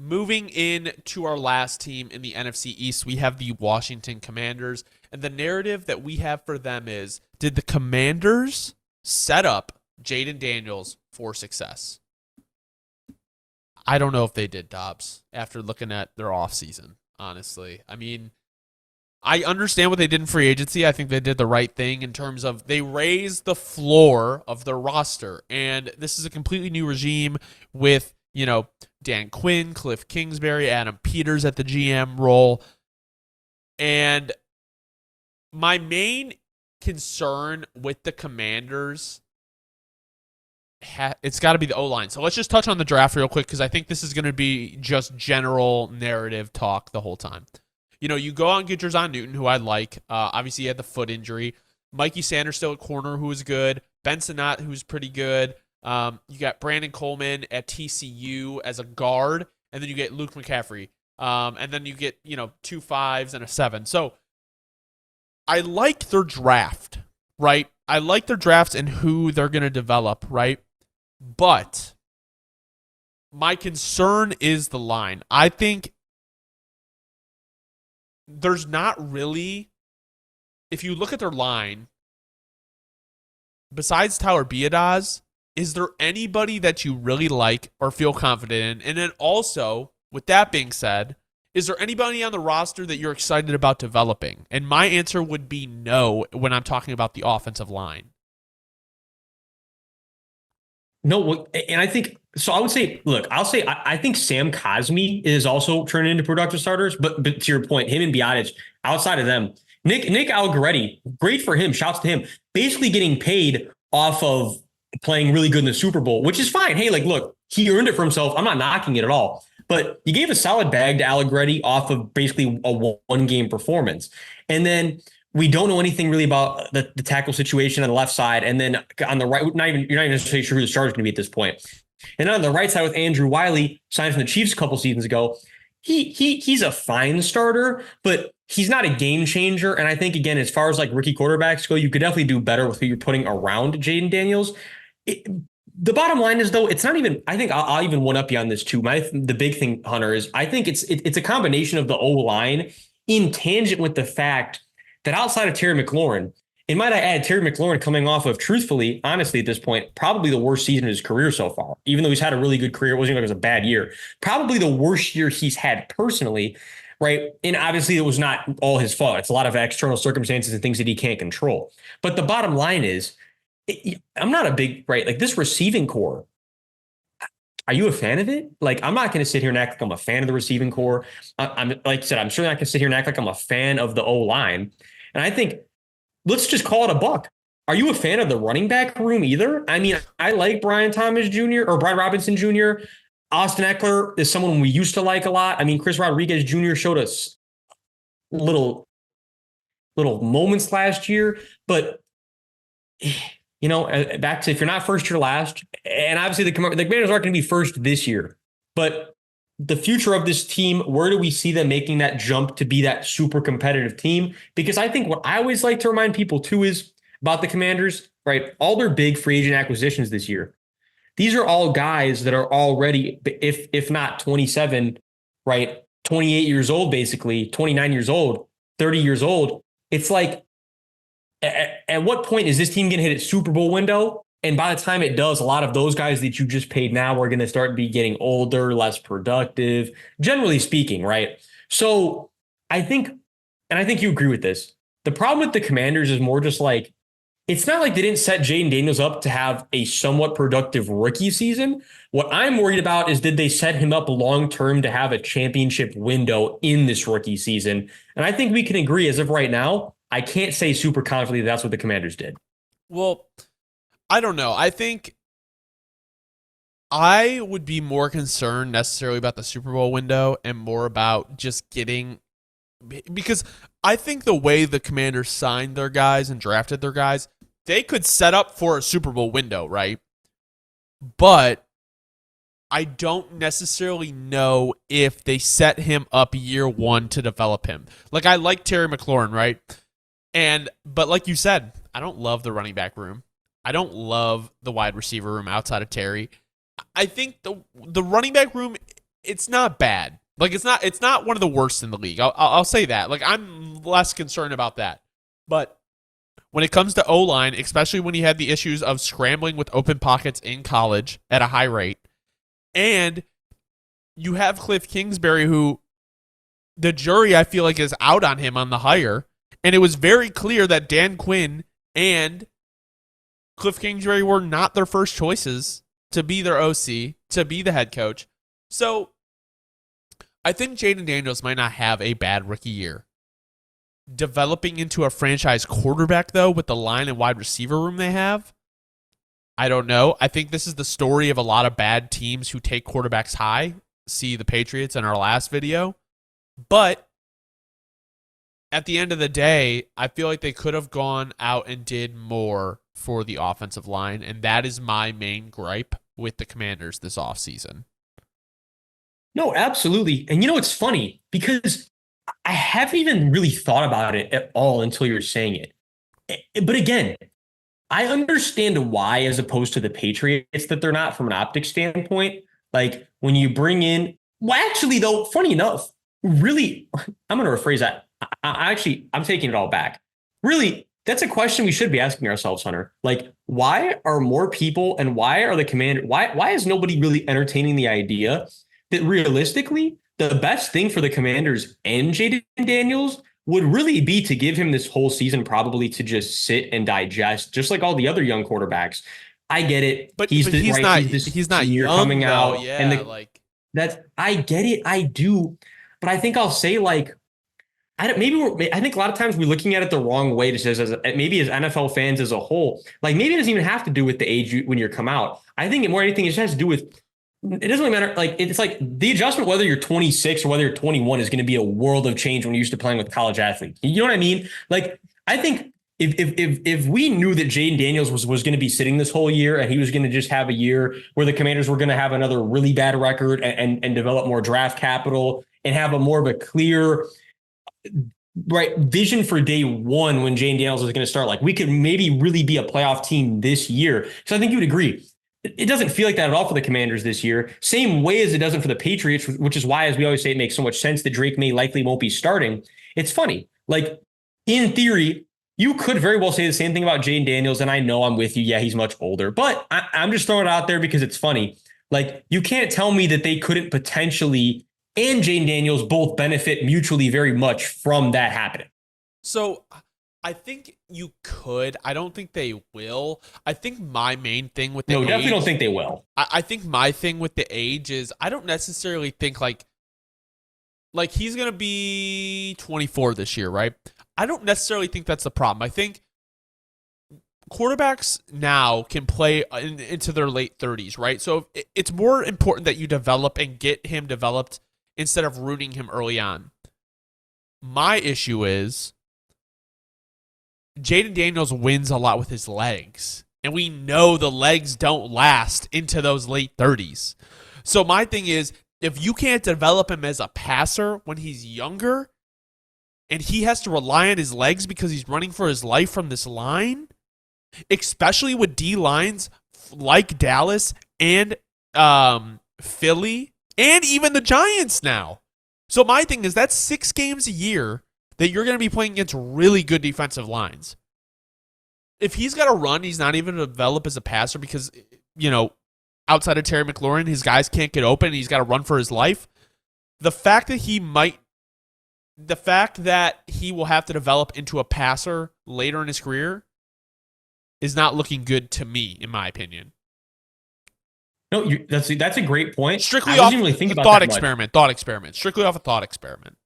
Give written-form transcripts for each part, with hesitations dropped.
moving in to our last team in the NFC East, we have the Washington Commanders. And the narrative that we have for them is, did the Commanders set up Jayden Daniels for success? I don't know if they did, Dobbs, after looking at their offseason, honestly. I mean, I understand what they did in free agency. I think they did the right thing in terms of they raised the floor of their roster. And this is a completely new regime with, Dan Quinn, Cliff Kingsbury, Adam Peters at the GM role. And my main concern with the Commanders, it's got to be the O-line. So let's just touch on the draft real quick because I think this is going to be just general narrative talk the whole time. You go out and get Jerzon Newton, who I like. Obviously, he had the foot injury. Mikey Sanders still at corner, who is good. Ben Sinnott, who's pretty good. You got Brandon Coleman at TCU as a guard. And then you get Luke McCaffrey. And then you get, 2 5s and a 7. So I like their draft, right? I like their drafts and who they're going to develop, right? But my concern is the line. I think there's not really, if you look at their line, besides Tyler Biadasz, is there anybody that you really like or feel confident in? And then also, with that being said, is there anybody on the roster that you're excited about developing? And my answer would be no when I'm talking about the offensive line. No, and I think so. I would say, look, I think Sam Cosmi is also turning into productive starters. But to your point, him and Biotic, outside of them, Nick Algoretti, great for him. Shouts to him. Basically getting paid off of playing really good in the Super Bowl, which is fine. Hey, look, he earned it for himself. I'm not knocking it at all. But you gave a solid bag to Allegretti off of basically a one-game performance. And then we don't know anything really about the tackle situation on the left side. And then on the right, you're not even necessarily sure who the starter is going to be at this point. And on the right side with Andrew Wiley, signed from the Chiefs a couple seasons ago, he's a fine starter, but he's not a game changer. And I think, again, as far as rookie quarterbacks go, you could definitely do better with who you're putting around Jayden Daniels. The bottom line is, though, it's not even, I think I'll even one up you on this too. The big thing, Hunter, is I think it's a combination of the O-line in tangent with the fact that outside of Terry McLaurin, and might I add, Terry McLaurin coming off of, truthfully, honestly, at this point, probably the worst season of his career so far. Even though he's had a really good career, it wasn't like it was a bad year. Probably the worst year he's had personally, right? And obviously it was not all his fault. It's a lot of external circumstances and things that he can't control. But the bottom line is, I'm not a big, right, this receiving core, are you a fan of it? I'm not going to sit here and act like I'm a fan of the receiving core. I'm like I said, I'm certainly not going to sit here and act like I'm a fan of the O-line. And I think, let's just call it a buck. Are you a fan of the running back room either? I mean, I like Brian Thomas Jr. or Brian Robinson Jr. Austin Eckler is someone we used to like a lot. I mean, Chris Rodriguez Jr. showed us little moments last year, but back to, if you're not first, you're last. And obviously the Commanders aren't going to be first this year, but the future of this team, where do we see them making that jump to be that super competitive team? Because I think what I always like to remind people too is about the Commanders, right? All their big free agent acquisitions this year, these are all guys that are already, if not 27, right, 28 years old, basically 29 years old, 30 years old. It's like, at what point is this team going to hit its Super Bowl window? And by the time it does, a lot of those guys that you just paid now are going to start be getting older, less productive, generally speaking, right? So I think you agree with this. The problem with the Commanders is more just it's not like they didn't set Jayden Daniels up to have a somewhat productive rookie season. What I'm worried about is, did they set him up long-term to have a championship window in this rookie season? And I think we can agree, as of right now, I can't say super confidently that's what the Commanders did. Well, I don't know. I think I would be more concerned necessarily about the Super Bowl window and more about just getting, because I think the way the Commanders signed their guys and drafted their guys, they could set up for a Super Bowl window, right? But I don't necessarily know if they set him up year one to develop him. I like Terry McLaurin, right? But like you said, I don't love the running back room. I don't love the wide receiver room outside of Terry. I think the running back room it's not bad. Like it's not one of the worst in the league. I'll say that. Like I'm less concerned about that. But when it comes to O-line, especially when he had the issues of scrambling with open pockets in college at a high rate, and you have Cliff Kingsbury, who the jury, I feel like, is out on him on the hire, and it was very clear that Dan Quinn and Cliff Kingsbury were not their first choices to be their OC, to be the head coach. So I think Jayden Daniels might not have a bad rookie year. Developing into a franchise quarterback, though, with the line and wide receiver room they have, I don't know. I think this is the story of a lot of bad teams who take quarterbacks high. See the Patriots in our last video. But at the end of the day, I feel like they could have gone out and did more for the offensive line, and that is my main gripe with the Commanders this offseason. No, absolutely. And it's funny because I haven't even really thought about it at all until you're saying it. But again, I understand why, as opposed to the Patriots, that they're not from an optics standpoint. Like when you bring in, well, actually, though, funny enough, really, I'm going to rephrase that. I'm taking it all back. Really, that's a question we should be asking ourselves, Hunter. Like, why are more people and why are the Commanders, why is nobody really entertaining the idea that realistically, the best thing for the Commanders and Jayden Daniels would really be to give him this whole season probably to just sit and digest, just like all the other young quarterbacks. I get it. But he's not year young, coming though. out. Yeah, and I get it. I do. But I think I'll say, like, I think a lot of times we're looking at it the wrong way, maybe as NFL fans as a whole. Like, maybe it doesn't even have to do with the age when you come out. I think more anything, it just has to do with, it doesn't really matter. Like, it's like the adjustment, whether you're 26 or whether you're 21, is going to be a world of change when you're used to playing with college athletes. You know what I mean? Like, I think if we knew that Jayden Daniels was going to be sitting this whole year and he was going to just have a year where the Commanders were going to have another really bad record and develop more draft capital and have a more of a clear vision for day one when Jayden Daniels is going to start, like, we could maybe really be a playoff team this year. So I think you would agree. It doesn't feel like that at all for the Commanders this year. Same way as it doesn't for the Patriots, which is why, as we always say, it makes so much sense that Drake May likely won't be starting. It's funny. Like, in theory, you could very well say the same thing about Jayden Daniels, and I know I'm with you. Yeah, he's much older, but I'm just throwing it out there because it's funny. Like, you can't tell me that they couldn't potentially and Jayden Daniels both benefit mutually very much from that happening. So I think you could. I don't think they will. I think my main thing with the age, definitely don't think they will. I think my thing with the age is I don't necessarily think like he's going to be 24 this year, right? I don't necessarily think that's the problem. I think quarterbacks now can play into their late 30s, right? So it's more important that you develop and get him developed instead of rooting him early on. My issue is Jayden Daniels wins a lot with his legs. And we know the legs don't last into those late 30s. So my thing is, if you can't develop him as a passer when he's younger, and he has to rely on his legs because he's running for his life from this line, especially with D lines like Dallas and Philly, and even the Giants now. So my thing is, that's 6 games a year that you're going to be playing against really good defensive lines. If he's got to run, he's not even going to develop as a passer because, outside of Terry McLaurin, his guys can't get open and he's got to run for his life. The fact that he will have to develop into a passer later in his career is not looking good to me, in my opinion. No, that's a great point. Strictly off a thought experiment. Strictly off a thought experiment.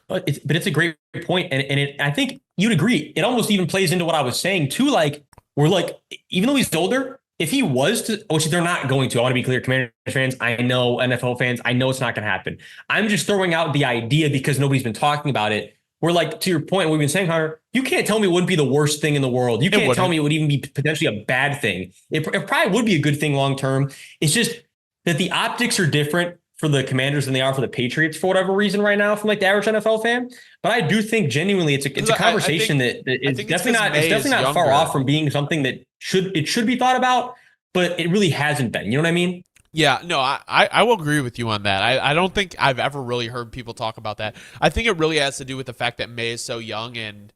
But it's a great point, and I think you'd agree. It almost even plays into what I was saying too. Like, we're like, even though he's older, if he was to, which they're not going to. I want to be clear, Commanders fans. I know NFL fans. I know it's not going to happen. I'm just throwing out the idea because nobody's been talking about it. We're like, to your point, we've been saying, Hunter, you can't tell me it wouldn't be the worst thing in the world. You can't tell me it would even be potentially a bad thing. It probably would be a good thing long term. It's just that the optics are different for the Commanders than they are for the Patriots for whatever reason right now from like the average NFL fan. But I do think genuinely it's a conversation that it's definitely not far off from being something that should be thought about, but it really hasn't been. You know what I mean? Yeah, no, I will agree with you on that. I don't think I've ever really heard people talk about that. I think it really has to do with the fact that May is so young, and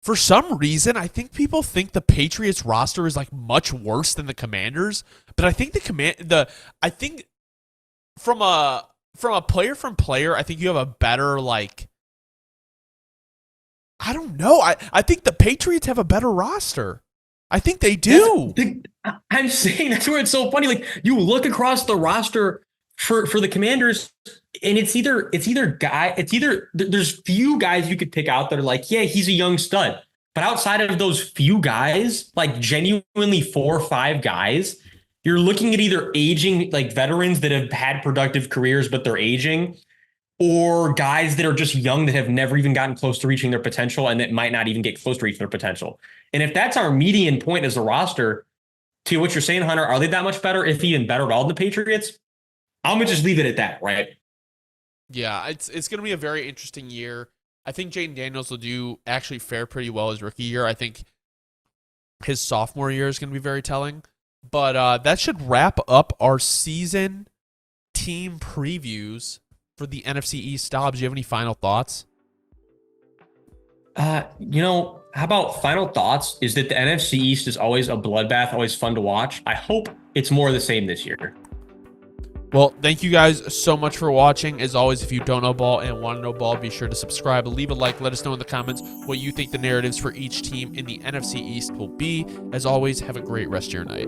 for some reason, I think people think the Patriots roster is like much worse than the Commanders. But I think I think from a player, I think you have a better like. I don't know. I think the Patriots have a better roster. I think they do. I'm saying that's where it's so funny. Like you look across the roster for the Commanders, and it's either there's few guys you could pick out that are like, yeah, he's a young stud. But outside of those few guys, like genuinely 4 or 5 guys, you're looking at either aging like veterans that have had productive careers but they're aging, or guys that are just young that have never even gotten close to reaching their potential and that might not even get close to reaching their potential. And if that's our median point as a roster, to what you're saying, Hunter, are they that much better, if even better at all, than the Patriots? I'm gonna just leave it at that, right? Yeah, it's going to be a very interesting year. I think Jayden Daniels will do actually fare pretty well his rookie year. I think his sophomore year is going to be very telling. But that should wrap up our season team previews for the NFC East. Dobbs, do you have any final thoughts? How about final thoughts is that the NFC East is always a bloodbath, always fun to watch. I hope it's more of the same this year. Well, thank you guys so much for watching. As always, if you don't know ball and want to know ball, be sure to subscribe, leave a like, let us know in the comments what you think the narratives for each team in the NFC East will be. As always, have a great rest of your night.